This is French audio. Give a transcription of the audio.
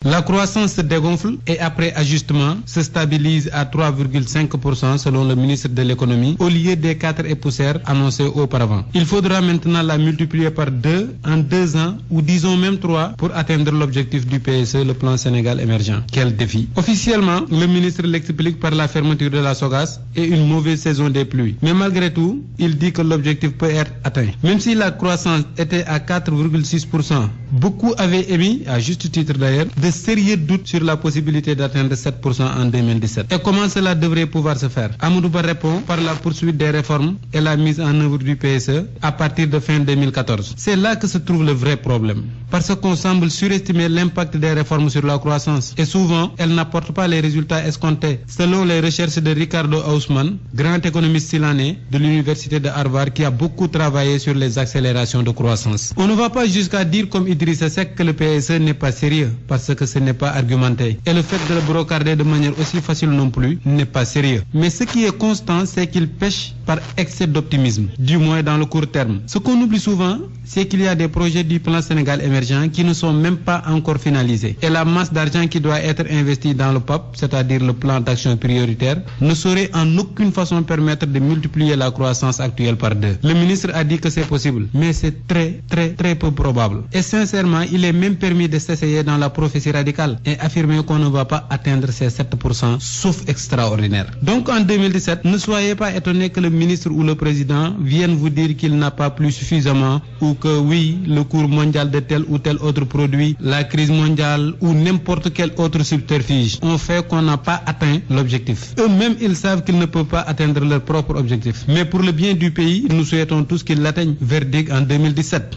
La croissance se dégonfle et après ajustement se stabilise à 3,5% selon le ministre de l'économie au lieu des 4 et poussières annoncés auparavant. Il faudra maintenant la multiplier par 2 en 2 ans ou disons même 3 pour atteindre l'objectif du PSE, le plan Sénégal émergent. Quel défi! Officiellement, le ministre l'explique par la fermeture de la SOGAS et une mauvaise saison des pluies. Mais malgré tout, il dit que l'objectif peut être atteint. Même si la croissance était à 4,6%, beaucoup avaient émis, à juste titre d'ailleurs, de sérieux doutes sur la possibilité d'atteindre 7% en 2017. Et comment cela devrait pouvoir se faire? Amadou Ba répond par la poursuite des réformes et la mise en œuvre du PSE à partir de fin 2014. C'est là que se trouve le vrai problème. Parce qu'on semble surestimer l'impact des réformes sur la croissance. Et souvent, elles n'apportent pas les résultats escomptés. Selon les recherches de Ricardo Hausmann, grand économiste silanais de l'université de Harvard qui a beaucoup travaillé sur les accélérations de croissance. On ne va pas jusqu'à dire comme Idrissa Seck que le PSE n'est pas sérieux parce que ce n'est pas argumenté. Et le fait de le brocarder de manière aussi facile non plus n'est pas sérieux. Mais ce qui est constant, c'est qu'il pêche par excès d'optimisme, du moins dans le court terme. Ce qu'on oublie souvent, c'est qu'il y a des projets du plan Sénégal émergent qui ne sont même pas encore finalisés. Et la masse d'argent qui doit être investie dans le PAP, c'est-à-dire le plan d'action prioritaire, ne saurait en aucune façon permettre de multiplier la croissance actuelle par 2. Le ministre a dit que c'est possible, mais c'est très peu probable. Et sincèrement, il est même permis de s'essayer dans la prophétie radicale et affirmer qu'on ne va pas atteindre ces 7%, sauf extraordinaire. Donc en 2017, ne soyez pas étonnés que le ministre ou le président vienne vous dire qu'il n'a pas plu suffisamment ou que oui, le cours mondial de tel ou tel autre produit, la crise mondiale ou n'importe quel autre subterfuge ont fait qu'on n'a pas atteint l'objectif. Eux-mêmes, ils savent qu'ils ne peuvent pas atteindre leur propre objectif. Mais pour le bien du pays, nous souhaitons tous qu'ils l'atteignent. Verdict en 2017.